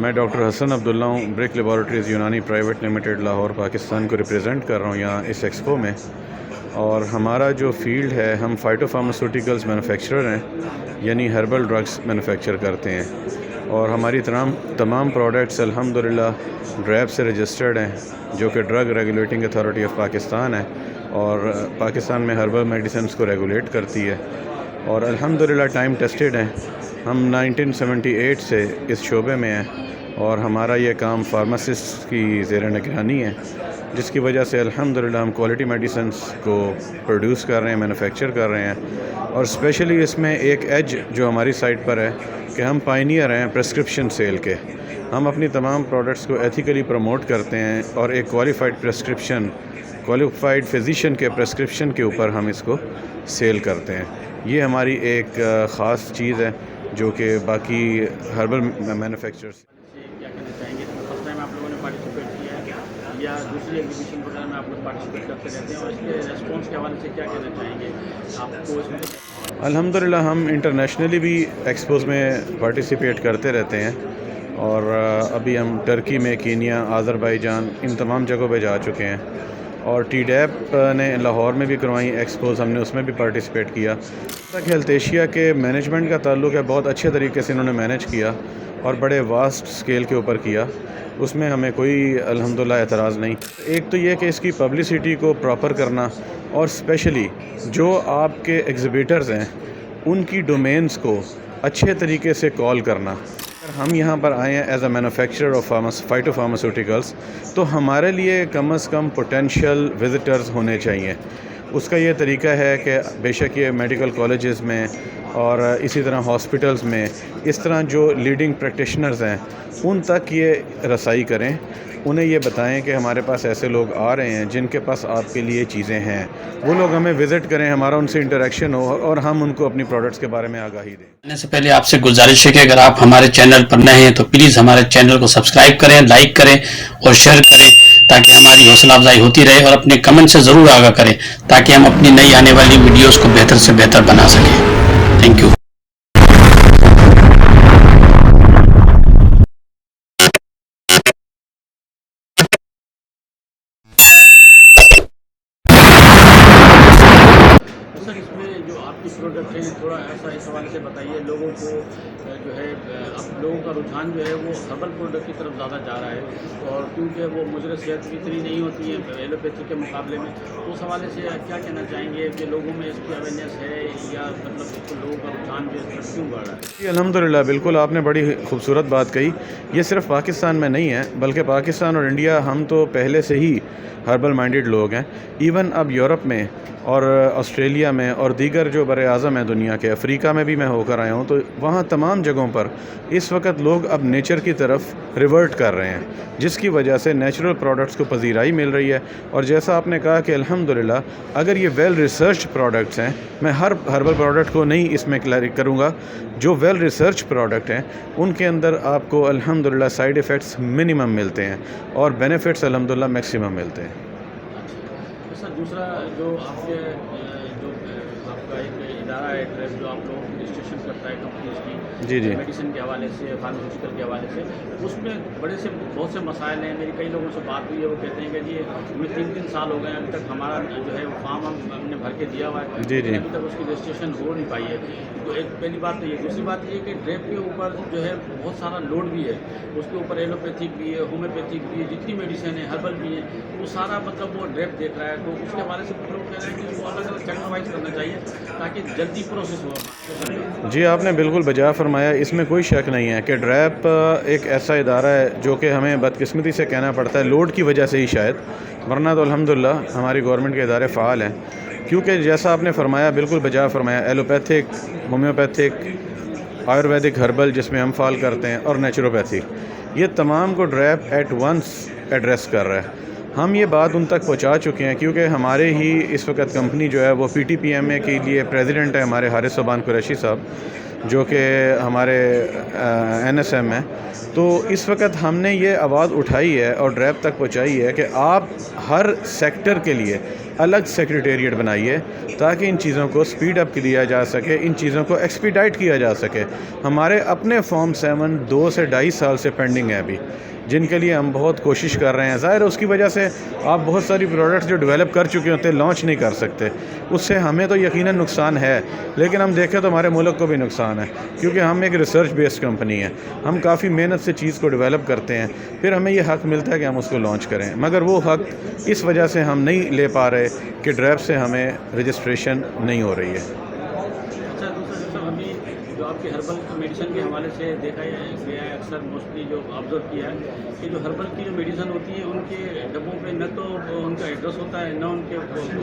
میں ڈاکٹر حسن عبداللہ ہوں، برک لیبارٹریز یونانی پرائیویٹ لمیٹڈ لاہور پاکستان کو ریپرزینٹ کر رہا ہوں یہاں اس ایکسپو میں. اور ہمارا جو فیلڈ ہے، ہم فائٹو فارماسیوٹیکلز مینوفیکچرر ہیں، یعنی ہربل ڈرگس مینوفیکچر کرتے ہیں. اور ہماری تمام پروڈکٹس الحمدللہ ڈریب سے رجسٹرڈ ہیں، جو کہ drug regulating authority of Pakistan ہے اور پاکستان میں ہربل میڈیسنس کو ریگولیٹ کرتی ہے. اور الحمدللہ ٹائم ٹیسٹڈ ہیں. ہم 1978 سے اس شعبے میں ہیں اور ہمارا یہ کام فارماسسٹ کی زیر نگرانی ہے، جس کی وجہ سے الحمدللہ ہم کوالٹی میڈیسنس کو پروڈیوس کر رہے ہیں، مینوفیکچر کر رہے ہیں. اور اسپیشلی اس میں ایک ایج جو ہماری سائٹ پر ہے کہ ہم پائنیئر ہیں پرسکرپشن سیل کے. ہم اپنی تمام پروڈکٹس کو ایتھیکلی پروموٹ کرتے ہیں اور ایک کوالیفائڈ فزیشین کے پرسکرپشن کے اوپر ہم اس کو سیل کرتے ہیں. یہ ہماری ایک خاص چیز ہے جو کہ باقی ہربل مینوفیکچررز. کیا کہنا چاہیں گے؟ فرسٹ ٹائم آپ لوگوں نے پارٹیسپیٹ کیا ہے یا دوسری ایگزیبیشن وغیرہ میں آپ لوگ پارٹیسپیٹ کرتے رہتے ہیں، اور اس کے ریسپانس کے حوالے سے کیا کہنا چاہیں گے آپ کو اس میں؟ الحمدللہ ہم انٹرنیشنلی بھی ایکسپوز میں پارٹیسپیٹ کرتے رہتے ہیں اور ابھی ہم ٹرکی میں، کینیا، آذربائیجان، ان تمام جگہوں پہ جا چکے ہیں. اور ٹی ڈیپ نے لاہور میں بھی کروائی ایکسپوز، ہم نے اس میں بھی پارٹیسپیٹ کیا. تک ہیلتھ ایشیا کے مینجمنٹ کا تعلق ہے، بہت اچھے طریقے سے انہوں نے مینیج کیا اور بڑے واسٹ اسکیل کے اوپر کیا. اس میں ہمیں کوئی الحمدللہ اعتراض نہیں. ایک تو یہ کہ اس کی پبلسٹی کو پراپر کرنا، اور اسپیشلی جو آپ کے ایگزیبیٹرز ہیں ان کی ڈومینز کو اچھے طریقے سے کال کرنا. ہم یہاں پر آئے ہیں as a manufacturer of phyto pharmaceuticals, تو ہمارے لیے کم از کم پوٹینشیل وزٹرز ہونے چاہیے. اس کا یہ طریقہ ہے کہ بے شک یہ میڈیکل کالجز میں اور اسی طرح ہاسپٹلز میں اس طرح جو لیڈنگ پریکٹیشنرز ہیں ان تک یہ رسائی کریں. انہیں یہ بتائیں کہ ہمارے پاس ایسے لوگ آ رہے ہیں جن کے پاس آپ کے لیے چیزیں ہیں. وہ لوگ ہمیں وزٹ کریں، ہمارا ان سے انٹریکشن ہو اور ہم ان کو اپنی پروڈکٹس کے بارے میں آگاہی دیں. کرنے سے پہلے آپ سے گزارش ہے کہ اگر آپ ہمارے چینل پر نئے ہیں تو پلیز ہمارے چینل کو سبسکرائب کریں، لائک کریں اور شیئر کریں تاکہ ہماری حوصلہ افزائی ہوتی رہے، اور اپنے کمنٹ سے ضرور آگاہ کریں تاکہ ہم اپنی نئی آنے والی ویڈیوز کو بہتر سے بہتر بنا سکیں. Thank you. سر اس میں جو آپ کی پروڈکٹ ہیں تھوڑا ایسا اس حوالے سے بتائیے لوگوں کو جو ہے اب لوگوں کا رجحان جو ہے وہ ہربل پروڈکٹ کی طرف زیادہ جا رہا ہے، اور کیونکہ وہ مضر صحت کی اتنی نہیں ہوتی ہے ایلوپیتھی کے مقابلے میں. تو اس حوالے سے کیا کہنا چاہیں گے کہ لوگوں میں اس کی اویئرنیس ہے یا مطلب اس کو لوگوں کا رجحان جو ہے کیوں بڑھ رہا ہے؟ جی الحمدللہ بالکل آپ نے بڑی خوبصورت بات کہی. یہ صرف پاکستان میں نہیں ہے بلکہ پاکستان اور انڈیا ہم تو پہلے سے ہی ہربل مائنڈڈ لوگ ہیں. ایون اب یورپ میں اور آسٹریلیا میں اور دیگر جو بر اعظم ہیں دنیا کے، افریقہ میں بھی میں ہو کر آیا ہوں، تو وہاں تمام جگہوں پر اس وقت لوگ اب نیچر کی طرف ریورٹ کر رہے ہیں، جس کی وجہ سے نیچرل پروڈکٹس کو پذیرائی مل رہی ہے. اور جیسا آپ نے کہا کہ الحمدللہ اگر یہ ویل ریسرچ پروڈکٹس ہیں، میں ہر ہربل پروڈکٹ کو نہیں اس میں کلیئر کروں گا، جو ویل ریسرچ پروڈکٹ ہیں ان کے اندر آپ کو الحمدللہ سائیڈ ایفیکٹس منیمم ملتے ہیں اور بینیفٹس الحمدللہ میکسیمم ملتے ہیں. سر دوسرا جو آپ کے جو آپ کا ایک ادارہ ہے ٹریس جو آپ لوگوں کی رجسٹریشن کرتا ہے کمپنیز کی جی میڈیسن کے حوالے سے، فارماسیوٹیکل کے حوالے سے، اس میں بہت سے مسائل ہیں. میری کئی لوگوں سے بات ہوئی ہے، وہ کہتے ہیں کہ جی ہمیں 3 سال ہو گئے ابھی تک ہمارا جو ہے وہ فارم ہم نے بھر کے دیا ہوا ہے، لیکن ابھی تک اس کی رجسٹریشن ہو نہیں پائی ہے. تو ایک پہلی بات تو یہ. دوسری بات یہ کہ ڈریپ کے اوپر جو ہے بہت سارا لوڈ بھی ہے، اس کے اوپر ایلوپیتھک بھی ہے، ہومیوپیتھک بھی ہے، جتنی میڈیسن ہے ہربل بھی ہیں، وہ سارا مطلب وہ ڈریپ دیکھ رہا ہے. تو اس کے حوالے سے لوگ کہہ رہے ہیں کہ اس کو الگ الگ چیپٹر وائز کرنا چاہیے تاکہ جلدی پروسیس ہو. جی آپ نے بالکل بجا فرمایا. اس میں کوئی شک نہیں ہے کہ ڈریپ ایک ایسا ادارہ ہے جو کہ ہمیں بدقسمتی سے کہنا پڑتا ہے لوڈ کی وجہ سے ہی شاید، ورنہ تو الحمدللہ ہماری گورنمنٹ کے ادارے فعال ہیں. کیونکہ جیسا آپ نے فرمایا بالکل بجا فرمایا، ایلوپیتھک، ہومیوپیتھک، آیورویدک ہربل جس میں ہم فال کرتے ہیں، اور نیچروپیتھی، یہ تمام کو ڈریپ ایٹ ونس ایڈریس کر رہا ہے. ہم یہ بات ان تک پہنچا چکے ہیں کیونکہ ہمارے ہی اس وقت کمپنی جو ہے وہ پی ٹی پی ایم اے کے لیے پریزیڈنٹ ہے ہمارے حارث صوبان قریشی صاحب. جو کہ ہمارے NSM ہے. تو اس وقت ہم نے یہ آواز اٹھائی ہے اور ڈریب تک پہنچائی ہے کہ آپ ہر سیکٹر کے لیے الگ سیکریٹریٹ بنائیے تاکہ ان چیزوں کو سپیڈ اپ کیا جا سکے, ان چیزوں کو ایکسپیڈائٹ کیا جا سکے. ہمارے اپنے فارم 7 2 سے 2.5 سال سے پینڈنگ ہے ابھی, جن کے لیے ہم بہت کوشش کر رہے ہیں. ظاہر ہے اس کی وجہ سے آپ بہت ساری پروڈکٹس جو ڈیولپ کر چکے ہوتے ہیں لانچ نہیں کر سکتے, اس سے ہمیں تو یقیناً نقصان ہے, لیکن ہم دیکھیں تو ہمارے ملک کو بھی نقصان ہے, کیونکہ ہم ایک ریسرچ بیسڈ کمپنی ہے. ہم کافی محنت سے چیز کو ڈیولپ کرتے ہیں, پھر ہمیں یہ حق ملتا ہے کہ ہم اس کو لانچ کریں, مگر وہ حق اس وجہ سے ہم نہیں لے پا رہے کہ ڈریب سے ہمیں رجسٹریشن نہیں ہو رہی ہے. جو آپ کے ہربل میڈیسن کے حوالے سے دیکھا گیا ہے, اکثر موسٹلی جو آبزرو کیا ہے کہ جو ہربل کی جو میڈیسن ہوتی ہے ان کے ڈبوں پہ نہ تو ان کا ایڈریس ہوتا ہے نہ ان کے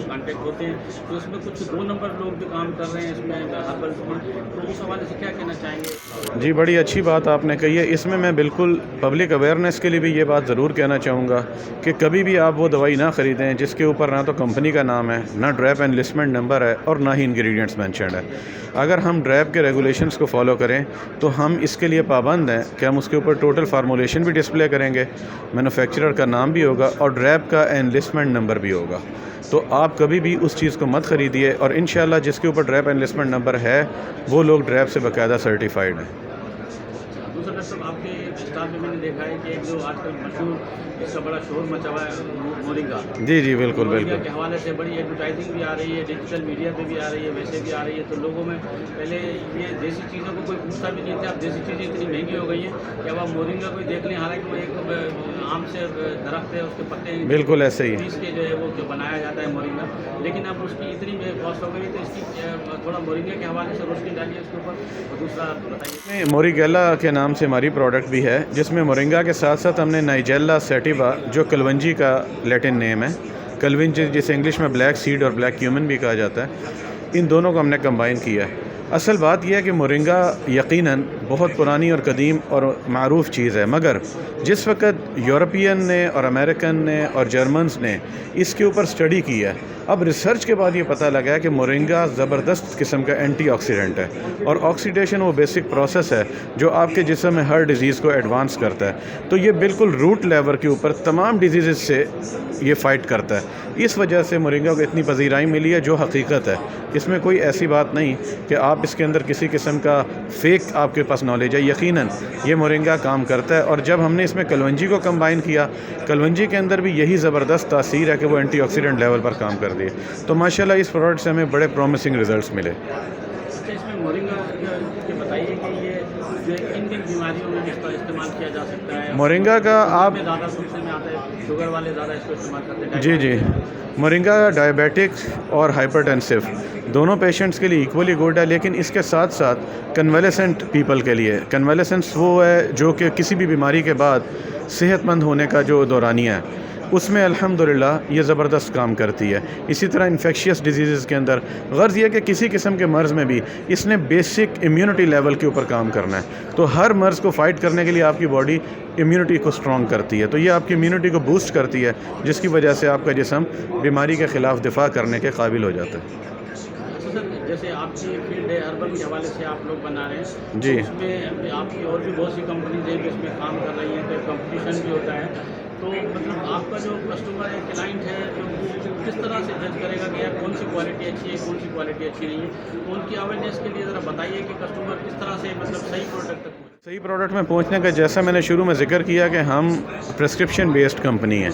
کانٹیکٹ ہوتے ہیں, تو اس میں کچھ 2 نمبر لوگ بھی کام کر رہے ہیں اس میں ہربل میں, تو اس حوالے سے کیا کہنا چاہیں گے؟ جی بڑی اچھی بات آپ نے کہی ہے. اس میں بالکل پبلک اویئرنیس کے لیے بھی یہ بات ضرور کہنا چاہوں گا کہ کبھی بھی آپ وہ دوائی نہ خریدیں جس کے اوپر نہ تو کمپنی کا نام ہے, نہ ڈریب انلسٹمنٹ نمبر ہے, اور نہ ہی انگریڈینٹس مینشنڈ ہے. اگر ہم ڈریب کے ریگولیشنز کو فالو کریں تو ہم اس کے لیے پابند ہیں کہ ہم اس کے اوپر ٹوٹل فارمولیشن بھی ڈسپلے کریں گے, مینوفیکچرر کا نام بھی ہوگا اور ڈریب کا انلسٹمنٹ نمبر بھی ہوگا. تو آپ کبھی بھی اس چیز کو مت خریدیے, اور انشاءاللہ جس کے اوپر ڈریب انلسٹمنٹ نمبر ہے وہ لوگ ڈریب سے باقاعدہ سرٹیفائڈ ہیں. دوسرا ڈاکٹر صاحب, آپ کے اسٹال میں نے دیکھا ہے کہ ایک جو آج کل مشہور اس کا بڑا شور مچا ہوا ہے مورنگا. جی بالکل مورنگا کے حوالے سے بڑی ایڈورٹائزنگ بھی آ رہی ہے, ڈیجیٹل میڈیا پہ بھی آ رہی ہے, ویسے بھی آ رہی ہے. تو لوگوں میں پہلے یہ دیسی چیزوں کو کوئی پوچھتا بھی نہیں تھا, اب دیسی چیزیں اتنی مہنگی ہو گئی ہیں کہ اب آپ مورنگا کوئی دیکھ لیں, حالانکہ وہ ایک عام سے درخت ہے, اس کے پتے بالکل ایسے ہی پیس کے جو ہے وہ بنایا جاتا ہے مورنگا, لیکن اب اس کی اتنی کاسٹ ہو گئی. تو اس کی تھوڑا مورنگا کے حوالے سے روشنی ڈالیے اس کے اوپر. اور دوسرا بتائیے. موریگیلا کے نام سے ہماری پروڈکٹ بھی ہے, جس میں مورنگا کے ساتھ ساتھ ہم نے نائجیلا سیٹیوا, جو کلونجی کا لیٹن نیم ہے, کلونجی جسے انگلش میں بلیک سیڈ اور بلیک کیومن بھی کہا جاتا ہے, ان دونوں کو ہم نے کمبائن کیا ہے. اصل بات یہ ہے کہ مورنگا یقیناً بہت پرانی اور قدیم اور معروف چیز ہے, مگر جس وقت یورپین نے اور امریکن نے اور جرمنز نے اس کے اوپر سٹڈی کی ہے, اب ریسرچ کے بعد یہ پتہ لگا ہے کہ مورنگا زبردست قسم کا اینٹی آکسیڈنٹ ہے, اور آکسیڈیشن وہ بیسک پروسیس ہے جو آپ کے جسم میں ہر ڈیزیز کو ایڈوانس کرتا ہے. تو یہ بالکل روٹ لیول کے اوپر تمام ڈیزیزز سے یہ فائٹ کرتا ہے. اس وجہ سے مورنگا کو اتنی پذیرائی ملی ہے, جو حقیقت ہے. اس میں کوئی ایسی بات نہیں کہ آپ اس کے اندر کسی قسم کا فیک آپ کے پاس نالج ہے. یقیناً یہ مورنگا کام کرتا ہے, اور جب ہم نے اس میں کلونجی کو کمبائن کیا, کلونجی کے اندر بھی یہی زبردست تاثیر ہے کہ وہ اینٹی آکسیڈنٹ لیول پر کام کر دی. تو ماشاءاللہ اس پروڈکٹ سے ہمیں بڑے پرومسنگ ریزلٹس ملے. اس میں مورنگا یہ بتائیے کہ یہ جو کن کن بیماریوں میں اس کا استعمال کیا جا سکتا ہے؟ مورنگا کا آپ زیادہ سلسلے میں آتا ہے, شوگر والے زیادہ اس کو استعمال کرتے ہیں. جی مورنگا ڈائبیٹک اور ہائپرٹینسو دونوں پیشنٹس کے لیے ایکولی گڈ ہے, لیکن اس کے ساتھ ساتھ کنویلیسنٹ پیپل کے لیے, کنویلیسنس وہ ہے جو کہ کسی بھی بیماری کے بعد صحت مند ہونے کا جو دورانیہ ہے, اس میں الحمدللہ یہ زبردست کام کرتی ہے. اسی طرح انفیکشیس ڈیزیزز کے اندر غرض یہ کہ کسی قسم کے مرض میں بھی اس نے بیسک امیونٹی لیول کے اوپر کام کرنا ہے. تو ہر مرض کو فائٹ کرنے کے لیے آپ کی باڈی امیونٹی کو سٹرونگ کرتی ہے, تو یہ آپ کی امیونٹی کو بوسٹ کرتی ہے, جس کی وجہ سے آپ کا جسم بیماری کے خلاف دفاع کرنے کے قابل ہو جاتا ہے. جیسے آپ کی فیلڈ ہے ہربل کے حوالے سے آپ لوگ بنا رہے ہیں, جی اس میں آپ کی اور بھی بہت سی کمپنیز ہیں جو اس میں کام کر رہی ہیں, تو کمپٹیشن بھی ہوتا ہے. تو مطلب آپ کا جو کسٹمر ہے, کلائنٹ ہے, جو کس طرح سے جج کرے گا کہ یار کون سی کوالٹی اچھی ہے, کون سی کوالٹی اچھی نہیں ہے؟ تو ان کی اویئرنیس کے لیے ذرا بتائیے کہ کسٹمر کس طرح سے مطلب صحیح پروڈکٹ میں پہنچنے کا, جیسا میں نے شروع میں ذکر کیا کہ ہم پرسکرپشن بیسڈ کمپنی ہیں,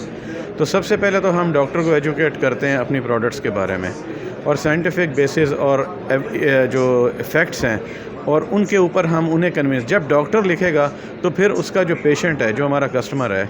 تو سب سے پہلے تو ہم ڈاکٹر کو ایجوکیٹ کرتے ہیں اپنی پروڈکٹس کے بارے میں, اور سائنٹیفک بیسز اور جو فیکٹس ہیں, اور ان کے اوپر ہم انہیں کنونس. جب ڈاکٹر لکھے گا تو پھر اس کا جو پیشنٹ ہے, جو ہمارا کسٹمر ہے,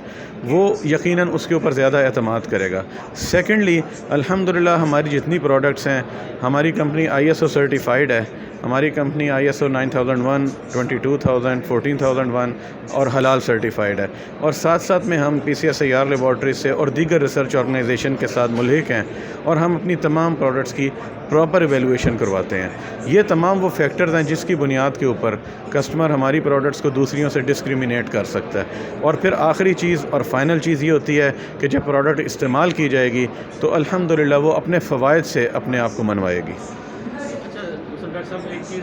وہ یقیناً اس کے اوپر زیادہ اعتماد کرے گا. سیکنڈلی الحمدللہ ہماری جتنی پروڈکٹس ہیں, ہماری کمپنی ISO سرٹیفائڈ ہے. ہماری کمپنی ISO 9001, 22000, 14001 اور حلال سرٹیفائڈ ہے, اور ساتھ ساتھ میں ہم PCSIR لیبارٹریز سے اور دیگر ریسرچ آرگنائزیشن کے ساتھ ملحق ہیں, اور ہم اپنی تمام پروڈکٹس کی پراپر ایویلویشن کرواتے ہیں. یہ تمام وہ فیکٹرز ہیں جس کی بنیاد کے اوپر کسٹمر ہماری پروڈکٹس کو دوسریوں سے ڈسکریمنیٹ کر سکتا ہے. اور پھر آخری چیز اور فائنل چیز یہ ہوتی ہے کہ جب پروڈکٹ استعمال کی جائے گی تو الحمدللہ وہ اپنے فوائد سے اپنے آپ کو منوائے گی. ڈاکٹر صاحب ایک چیز